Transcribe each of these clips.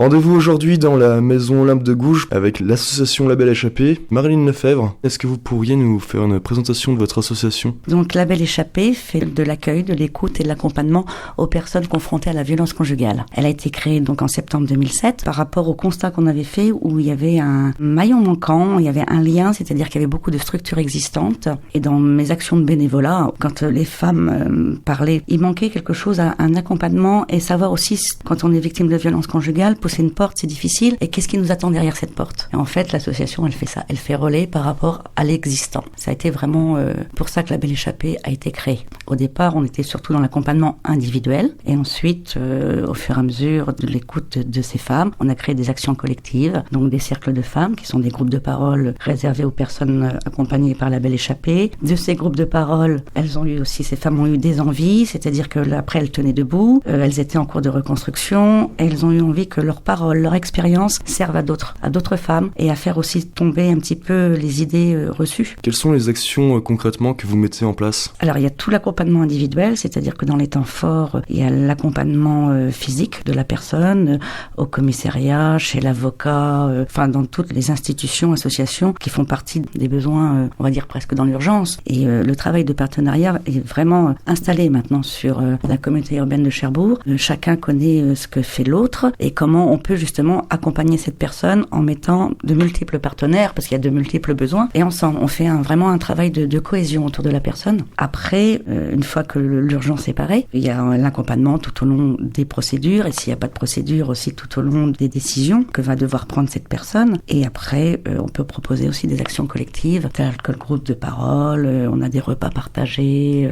Rendez-vous aujourd'hui dans la maison Olympe de Gouges avec l'association La Belle Échappée. Marilyn Lefebvre, est-ce que vous pourriez nous faire une présentation de votre association ? Donc La Belle Échappée fait de l'accueil, de l'écoute et de l'accompagnement aux personnes confrontées à la violence conjugale. Elle a été créée donc en septembre 2007 par rapport au constat qu'on avait fait où il y avait un maillon manquant, il y avait un lien, c'est-à-dire qu'il y avait beaucoup de structures existantes. Et dans mes actions de bénévolat, quand les femmes parlaient, il manquait quelque chose, un accompagnement et savoir aussi quand on est victime de violence conjugale, pousser une porte c'est difficile et qu'est-ce qui nous attend derrière cette porte. Et en fait l'association elle fait ça, elle fait relais par rapport à l'existant. Ça a été vraiment pour ça que La Belle Échappée a été créée. Au départ on était surtout dans l'accompagnement individuel et ensuite au fur et à mesure de l'écoute de ces femmes, on a créé des actions collectives, donc des cercles de femmes qui sont des groupes de parole réservés aux personnes accompagnées par La Belle Échappée. De ces groupes de parole, ces femmes ont eu des envies, c'est-à-dire que après elles tenaient debout, elles étaient en cours de reconstruction, et elles ont eu envie que leurs paroles, leur expérience servent à d'autres femmes et à faire aussi tomber un petit peu les idées reçues. Quelles sont les actions concrètement que vous mettez en place ? Alors il y a tout l'accompagnement individuel, c'est-à-dire que dans les temps forts, il y a l'accompagnement physique de la personne, au commissariat, chez l'avocat, dans toutes les institutions, associations qui font partie des besoins, on va dire presque dans l'urgence. Et le travail de partenariat est vraiment installé maintenant sur la communauté urbaine de Cherbourg. Chacun connaît ce que fait l'autre et comment on peut justement accompagner cette personne en mettant de multiples partenaires, parce qu'il y a de multiples besoins, et ensemble on fait vraiment un travail de cohésion autour de la personne. Après, une fois que l'urgence est parée, il y a l'accompagnement tout au long des procédures, et s'il n'y a pas de procédure aussi tout au long des décisions que va devoir prendre cette personne. Et après, on peut proposer aussi des actions collectives, telles que le groupe de parole, on a des repas partagés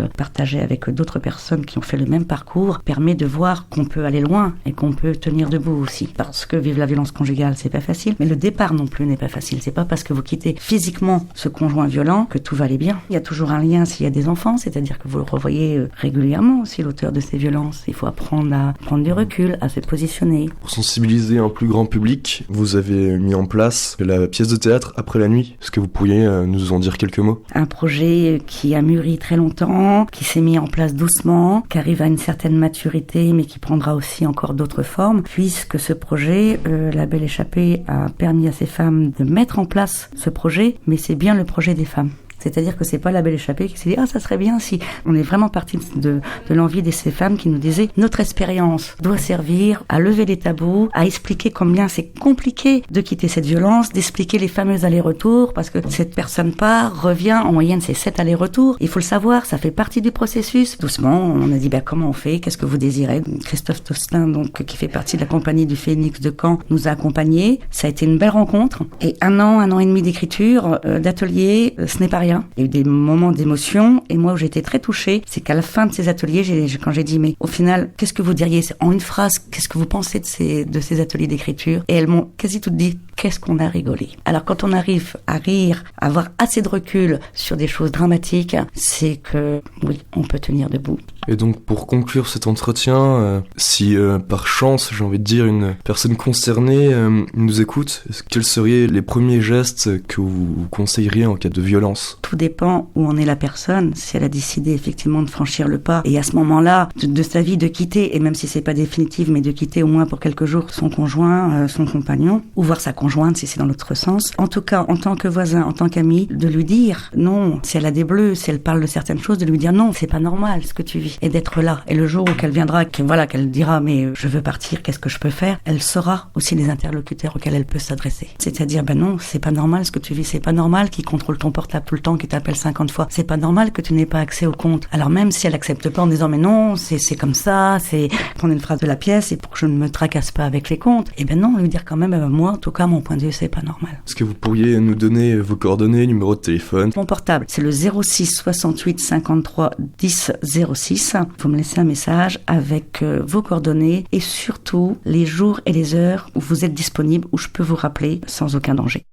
avec d'autres personnes qui ont fait le même parcours, permet de voir qu'on peut aller loin et qu'on peut tenir debout aussi. Parce que vivre la violence conjugale, c'est pas facile, mais le départ non plus n'est pas facile. C'est pas parce que vous quittez physiquement ce conjoint violent que tout va aller bien. Il y a toujours un lien s'il y a des enfants, c'est-à-dire que vous le revoyez régulièrement aussi, l'auteur de ces violences. Il faut apprendre à prendre du recul, à se positionner. Pour sensibiliser un plus grand public, vous avez mis en place la pièce de théâtre Après la nuit. Est-ce que vous pourriez nous en dire quelques mots ? Un projet qui a mûri très longtemps, qui s'est mis en place doucement, qui arrive à une certaine maturité, mais qui prendra aussi encore d'autres formes, puisque ce projet, La Belle Échappée a permis à ces femmes de mettre en place ce projet, mais c'est bien le projet des femmes. C'est-à-dire que c'est pas La Belle Échappée qui s'est dit « Ah, ça serait bien si... » On est vraiment parti de l'envie de ces femmes qui nous disaient « Notre expérience doit servir à lever les tabous, à expliquer combien c'est compliqué de quitter cette violence, d'expliquer les fameux allers-retours, parce que cette personne part, revient, en moyenne c'est 7 allers-retours. Il faut le savoir, ça fait partie du processus. » Doucement, on a dit « Comment on fait ? Qu'est-ce que vous désirez ?» Christophe Tostin, donc, qui fait partie de la compagnie du Phénix de Caen, nous a accompagnés. Ça a été une belle rencontre. Et un an et demi d'écriture, d'atelier, ce n'est pas rien. Il y a eu des moments d'émotion et moi où j'étais très touchée, c'est qu'à la fin de ces ateliers, quand j'ai dit mais au final, qu'est-ce que vous diriez en une phrase, qu'est-ce que vous pensez de ces ateliers d'écriture ? Et elles m'ont quasi toutes dit qu'est-ce qu'on a rigolé. Alors quand on arrive à rire, à avoir assez de recul sur des choses dramatiques, c'est que oui, on peut tenir debout. Et donc pour conclure cet entretien, si par chance, j'ai envie de dire, une personne concernée nous écoute, quels seraient les premiers gestes que vous conseilleriez en cas de violence ? Tout dépend où en est la personne, si elle a décidé effectivement de franchir le pas et à ce moment-là de sa vie de quitter, et même si c'est pas définitif, mais de quitter au moins pour quelques jours son conjoint, son compagnon, ou voir sa conjointe si c'est dans l'autre sens. En tout cas, en tant que voisin, en tant qu'ami, de lui dire non, si elle a des bleus, si elle parle de certaines choses, de lui dire non, c'est pas normal ce que tu vis, et d'être là. Et le jour où qu'elle viendra, qu'elle dira mais je veux partir, qu'est-ce que je peux faire, elle saura aussi les interlocuteurs auxquels elle peut s'adresser. C'est-à-dire non, c'est pas normal ce que tu vis, c'est pas normal qu'il contrôle ton portable tout le temps, qu'il t'appelle 50 fois, c'est pas normal que tu n'aies pas accès au compte. Alors même si elle accepte pas en disant mais non, c'est comme ça, c'est prendre une phrase de la pièce et pour que je ne me tracasse pas avec les comptes, et non, lui dire quand même moi, en tout cas mon point de vue, c'est pas normal. Est-ce que vous pourriez nous donner vos coordonnées, numéro de téléphone ? Mon portable, c'est le 06 68 53 10 06. Vous me laissez un message avec vos coordonnées et surtout les jours et les heures où vous êtes disponible, où je peux vous rappeler sans aucun danger.